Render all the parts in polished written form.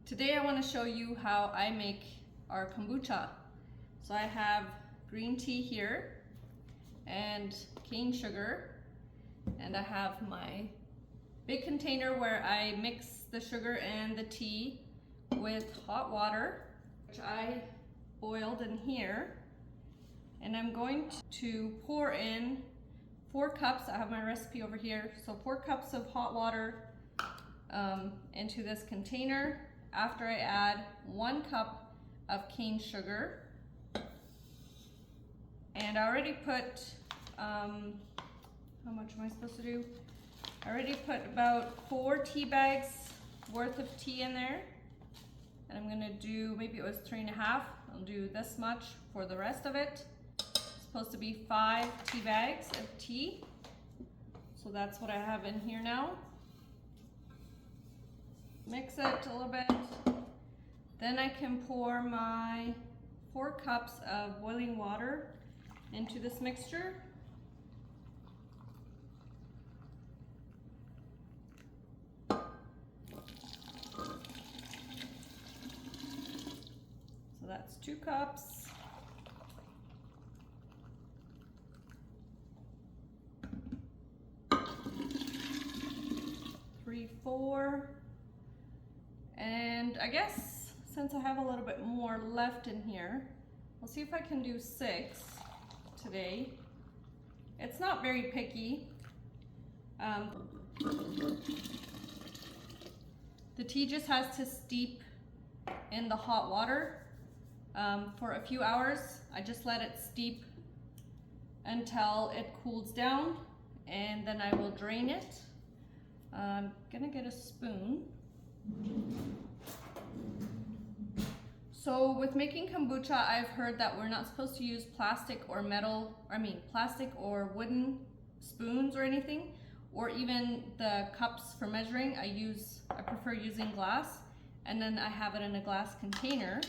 Today I want to show you how I make our kombucha. So I have green tea here and cane sugar, and I have my big container where I mix the sugar and the tea with hot water, which I boiled in here. And I'm going to pour in 4 cups, I have my recipe over here, so 4 cups of hot water into this container after I add 1 cup of cane sugar. And I already put, how much am I supposed to do? I already put about 4 tea bags worth of tea in there. And I'm gonna do, maybe it was 3.5. I'll do this much for the rest of it. It's supposed to be 5 tea bags of tea. So that's what I have in here now. Mix it a little bit. Then I can pour my 4 cups of boiling water into this mixture. So that's 2 cups. 3, 4. And I guess since I have a little bit more left in here, I'll see if I can do 6 today. It's not very picky. The tea just has to steep in the hot water for a few hours. I just let it steep until it cools down, and then I will drain it. I'm gonna get a spoon. So with making kombucha, I've heard that we're not supposed to use plastic or wooden spoons or anything, or even the cups for measuring. I prefer using glass, and then I have it in a glass container.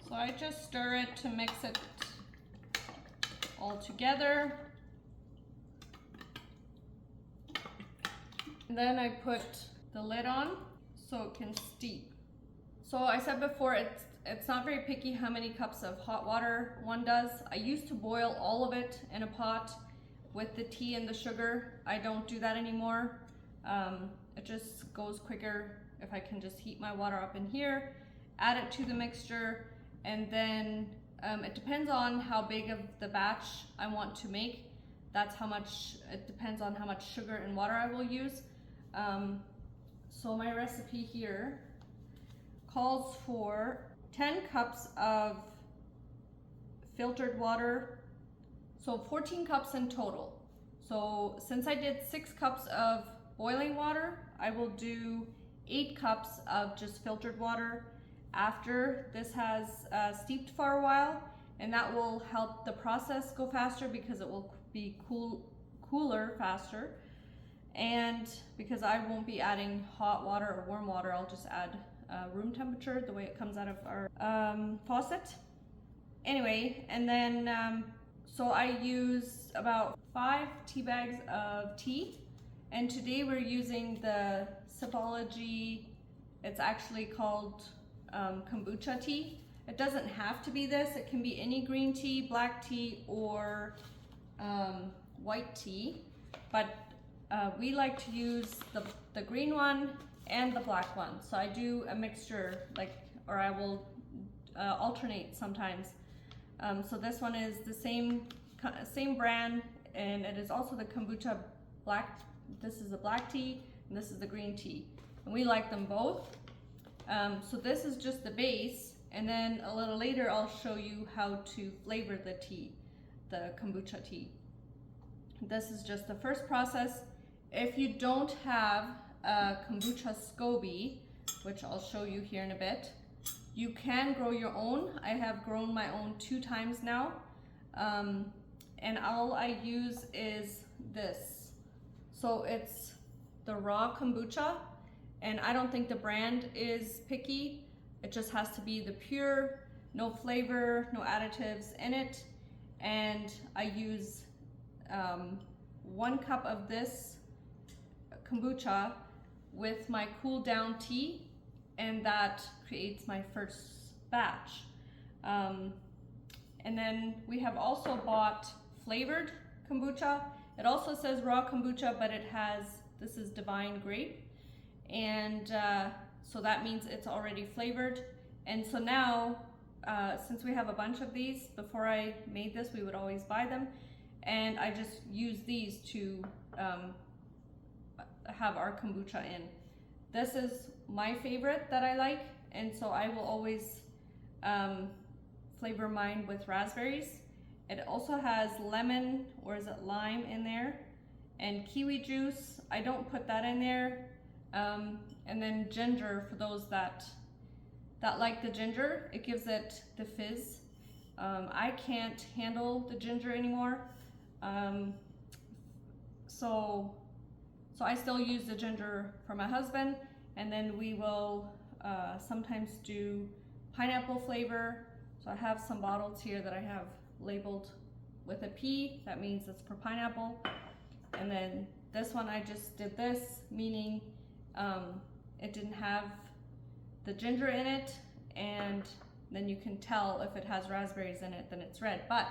So I just stir it to mix it all together. And then I put the lid on so it can steep. So I said before, it's not very picky how many cups of hot water one does. I used to boil all of it in a pot with the tea and the sugar. I don't do that anymore. It just goes quicker if I can just heat my water up in here, add it to the mixture, and then it depends on how big of the batch I want to make. That's how much, it depends on how much sugar and water I will use. So my recipe here calls for 10 cups of filtered water, so 14 cups in total. So since I did 6 cups of boiling water, I will do 8 cups of just filtered water after this has steeped for a while, and that will help the process go faster because it will be cooler faster. And because I won't be adding hot water or warm water, I'll just add room temperature, the way it comes out of our faucet. Anyway, and then so I use about 5 tea bags of tea, and today we're using the Sipology. It's actually called kombucha tea. It doesn't have to be this. It can be any green tea, black tea, or white tea, but we like to use the green one and the black one. So I do a mixture, or I will alternate sometimes. So this one is the same brand, and it is also the kombucha black. This is the black tea, and this is the green tea, and we like them both. So this is just the base, and then a little later I'll show you how to flavor the tea, the kombucha tea. This is just the first process. If you don't have a kombucha scoby, which I'll show you here in a bit, you can grow your own. I have grown my own 2 times now, and all I use is this. So it's the raw kombucha, and I don't think the brand is picky. It just has to be the pure, no flavor, no additives in it, and I use 1 cup of this kombucha with my cool down tea, and that creates my first batch. And then we have also bought flavored kombucha. It also says raw kombucha, but it has, this is divine grape. And so that means it's already flavored. And so now, since we have a bunch of these, before I made this, we would always buy them. And I just use these to have our kombucha in. This is my favorite that I like. And so I will always flavor mine with raspberries. It also has lemon, or is it lime, in there, and kiwi juice. I don't put that in there. And then ginger, for those that like the ginger, it gives it the fizz. I can't handle the ginger anymore. So I still use the ginger for my husband, and then we will sometimes do pineapple flavor. So I have some bottles here that I have labeled with a P, that means it's for pineapple. And then this one, I just did this, meaning it didn't have the ginger in it, and then you can tell if it has raspberries in it, then it's red. But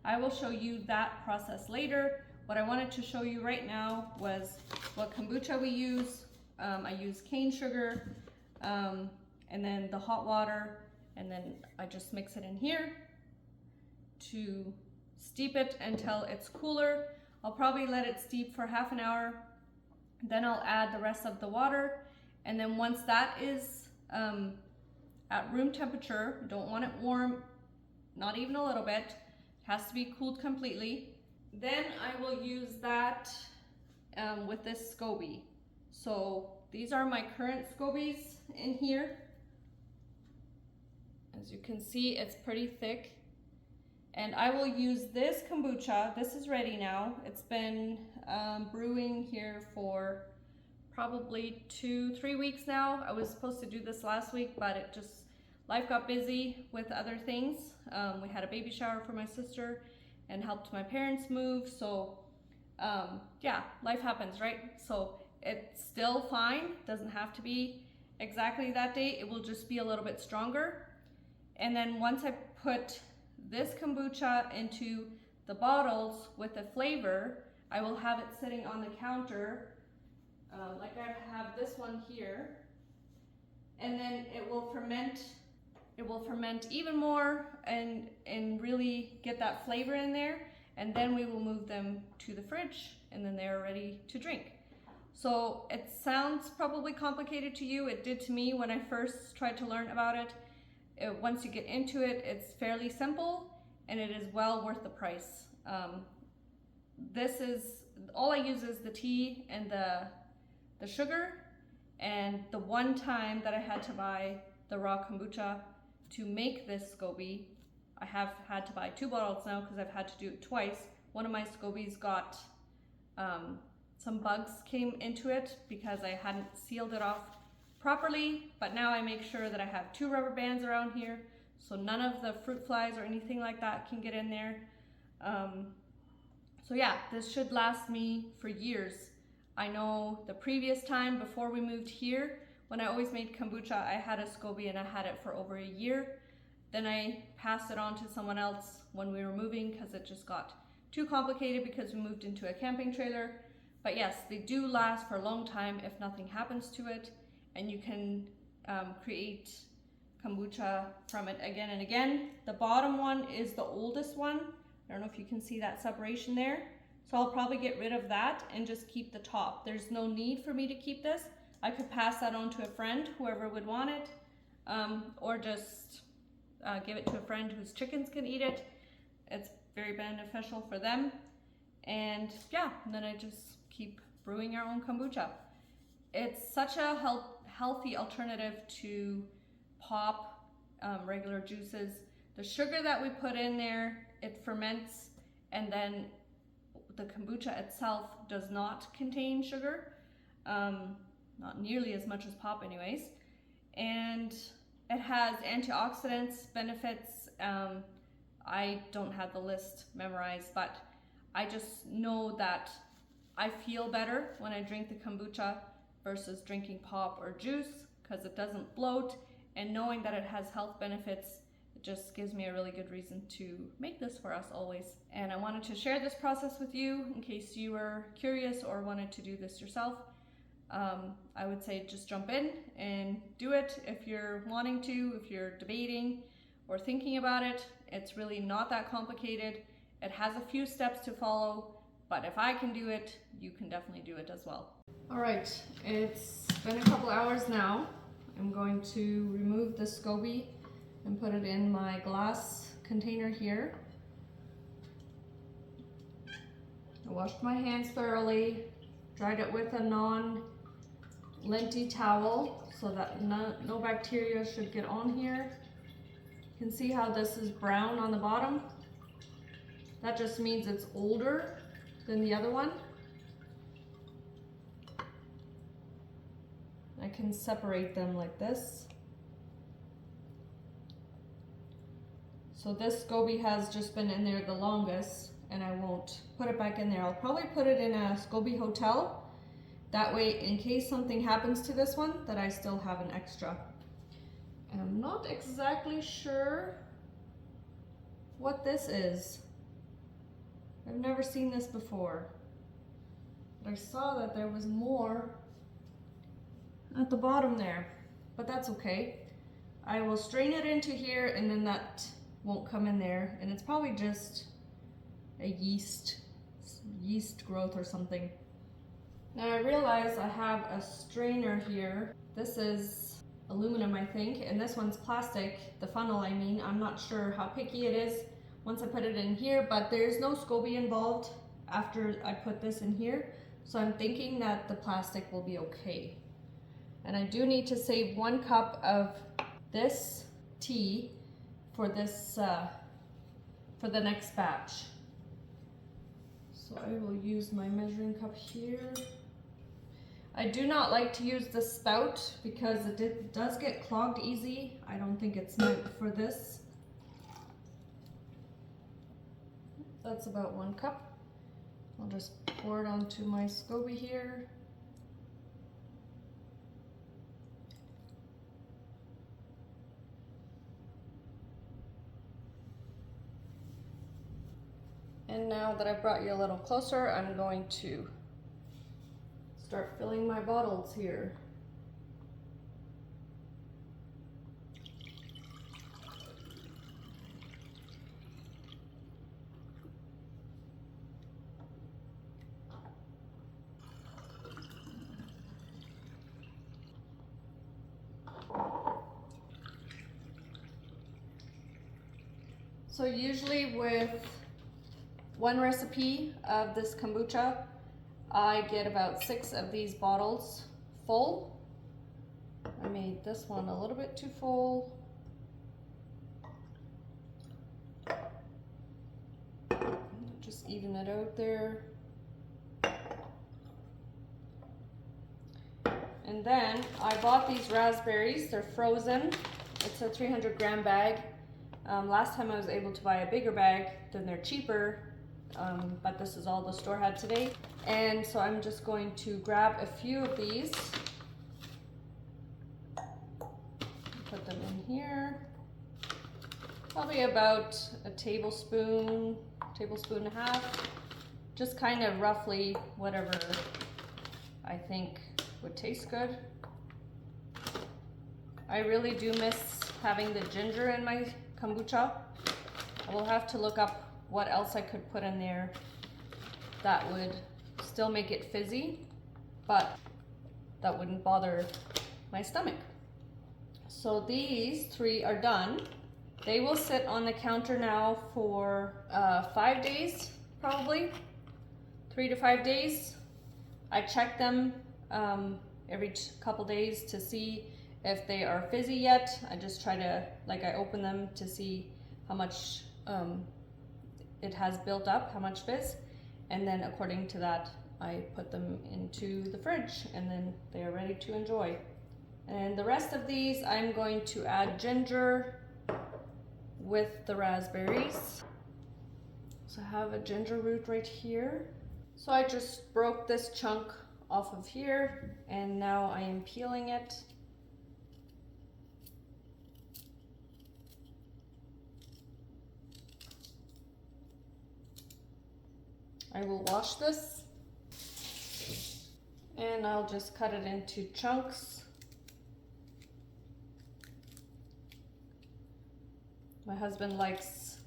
I will show you that process later. What I wanted to show you right now was what kombucha we use. I use cane sugar, and then the hot water, and then I just mix it in here to steep it until it's cooler. I'll probably let it steep for half an hour. Then I'll add the rest of the water. And then once that is at room temperature, don't want it warm, not even a little bit, it has to be cooled completely. Then I will use that with this SCOBY. So these are my current scobies in here. As you can see, it's pretty thick. And I will use this kombucha. This is ready now. It's been brewing here for probably 2-3 weeks now. I was supposed to do this last week, but life got busy with other things. We had a baby shower for my sister and helped my parents move. So yeah, life happens, right? So it's still fine. Doesn't have to be exactly that day. It will just be a little bit stronger. And then once I put this kombucha into the bottles with the flavor, I will have it sitting on the counter, like I have this one here, and then it will ferment. It will ferment even more and really get that flavor in there, and then we will move them to the fridge, and then they're ready to drink. So it sounds probably complicated to you. It did to me when I first tried to learn about it. Once you get into it, it's fairly simple, and it is well worth the price. This is, all I use is the tea and the sugar, and the one time that I had to buy the raw kombucha to make this SCOBY, I have had to buy 2 bottles now because I've had to do it twice. One of my SCOBYs got, some bugs came into it because I hadn't sealed it off properly, but now I make sure that I have 2 rubber bands around here so none of the fruit flies or anything like that can get in there. So yeah, this should last me for years. I know the previous time before we moved here, when I always made kombucha, I had a SCOBY and I had it for over a year. Then I passed it on to someone else when we were moving because it just got too complicated because we moved into a camping trailer. But yes, they do last for a long time if nothing happens to it. And you can create kombucha from it again and again. The bottom one is the oldest one. I don't know if you can see that separation there. So I'll probably get rid of that and just keep the top. There's no need for me to keep this. I could pass that on to a friend, whoever would want it, or just give it to a friend whose chickens can eat it. It's very beneficial for them. And yeah, and then I just keep brewing our own kombucha. It's such a healthy alternative to pop, regular juices. The sugar that we put in there, it ferments, and then the kombucha itself does not contain sugar, not nearly as much as pop anyways. And it has antioxidants benefits. I don't have the list memorized, but I just know that I feel better when I drink the kombucha versus drinking pop or juice because it doesn't bloat, and knowing that it has health benefits, it just gives me a really good reason to make this for us always. And I wanted to share this process with you in case you were curious or wanted to do this yourself. I would say just jump in and do it if you're wanting to, if you're debating or thinking about it. It's really not that complicated. It has a few steps to follow, but if I can do it, you can definitely do it as well. All right, it's been a couple hours now. I'm going to remove the SCOBY and put it in my glass container here. I washed my hands thoroughly, dried it with a non-linty towel so that no bacteria should get on here. You can see how this is brown on the bottom. That just means it's older than the other one. I can separate them like this. So this SCOBY has just been in there the longest, and I won't put it back in there. I'll probably put it in a SCOBY hotel. That way, in case something happens to this one, that I still have an extra. And I'm not exactly sure what this is. I've never seen this before. But I saw that there was more at the bottom there, but that's okay. I will strain it into here and then that won't come in there, and it's probably just a yeast growth or something. Now I realize I have a strainer here. This is aluminum, I think, and this one's plastic. The funnel, I mean, I'm not sure how picky it is once I put it in here, but there's no SCOBY involved after I put this in here, so I'm thinking that the plastic will be okay. And I do need to save 1 cup of this tea for this for the next batch. So I will use my measuring cup here. I do not like to use the spout because it does get clogged easy. I don't think it's meant for this. That's about 1 cup. I'll just pour it onto my SCOBY here. And now that I've brought you a little closer, I'm going to start filling my bottles here. So usually with 1 recipe of this kombucha, I get about 6 of these bottles full. I made this one a little bit too full. Just even it out there. And then I bought these raspberries. They're frozen. It's a 300-gram bag. Last time I was able to buy a bigger bag, then they're cheaper. But this is all the store had today. And so I'm just going to grab a few of these, put them in here, probably about a tablespoon and a half, just kind of roughly whatever I think would taste good. I really do miss having the ginger in my kombucha. I will have to look up what else I could put in there that would still make it fizzy, but that wouldn't bother my stomach. So these 3 are done. They will sit on the counter now for 5 days, probably 3 to 5 days. I check them every couple days to see if they are fizzy yet. I just try to, I open them to see how much it has built up, how much fizz, and then according to that I put them into the fridge, and then they are ready to enjoy. And the rest of these I'm going to add ginger with the raspberries. So I have a ginger root right here. So I just broke this chunk off of here and now I am peeling it. I will wash this and I'll just cut it into chunks. My husband likes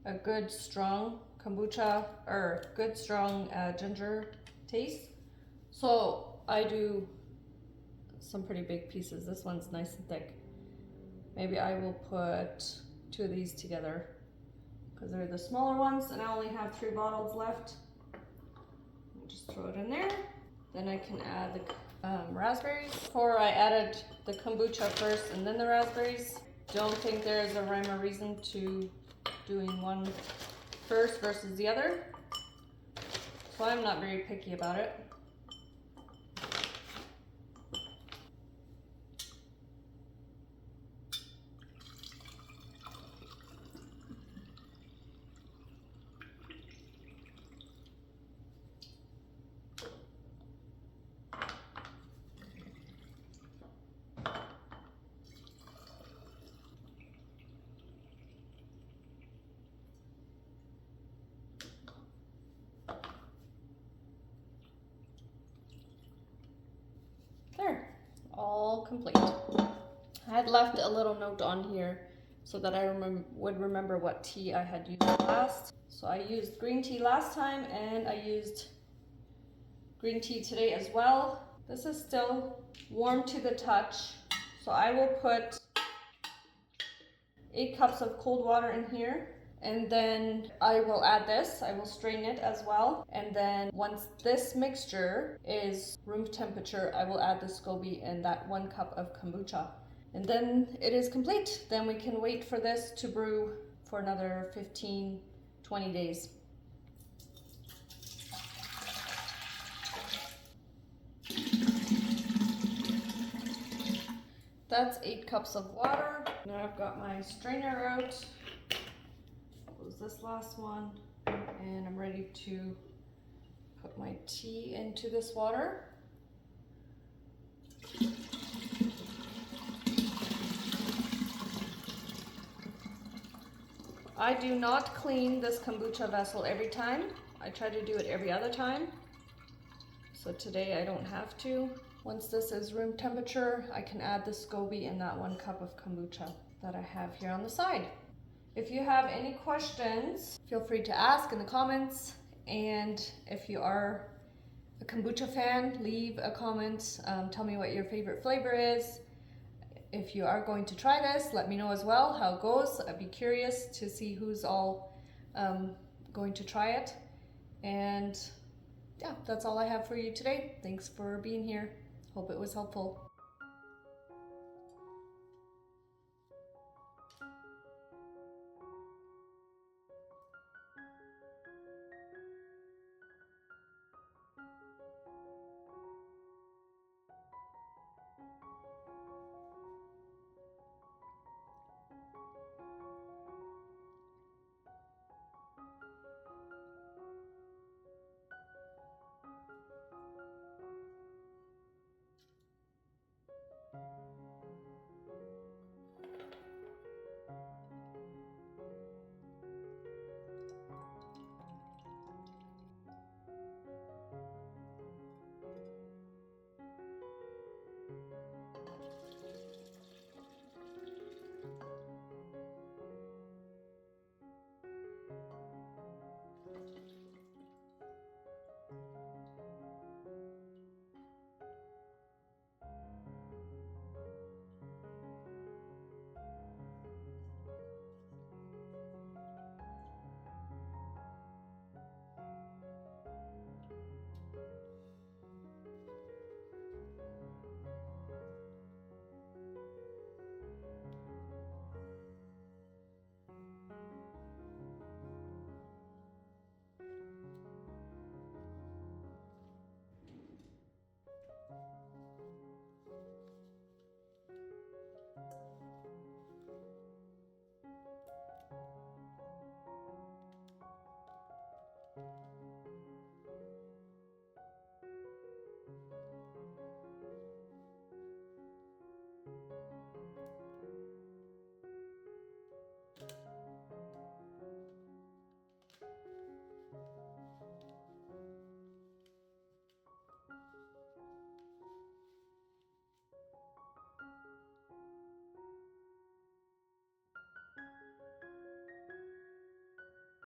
a good strong kombucha or good strong ginger taste. So I do some pretty big pieces. This one's nice and thick. Maybe I will put 2 of these together because they're the smaller ones and I only have 3 bottles left. I'll just throw it in there. Then I can add the raspberries. Before I added the kombucha first and then the raspberries. Don't think there is a rhyme or reason to doing one first versus the other. So I'm not very picky about it. There, all complete. I had left a little note on here so that I would remember what tea I had used last. So I used green tea last time and I used green tea today as well. This is still warm to the touch. So I will put 8 cups of cold water in here. And then I will add this, I will strain it as well. And then once this mixture is room temperature, I will add the scoby and that 1 cup of kombucha. And then it is complete. Then we can wait for this to brew for another 15, 20 days. That's 8 cups of water. Now I've got my strainer out. Close this last one and I'm ready to put my tea into this water. I do not clean this kombucha vessel every time. I try to do it every other time. So today I don't have to. Once this is room temperature, I can add the scoby and that 1 cup of kombucha that I have here on the side. If you have any questions, feel free to ask in the comments. And if you are a kombucha fan, leave a comment. Tell me what your favorite flavor is. If you are going to try this, let me know as well how it goes. I'd be curious to see who's all going to try it. And yeah, that's all I have for you today. Thanks for being here. Hope it was helpful.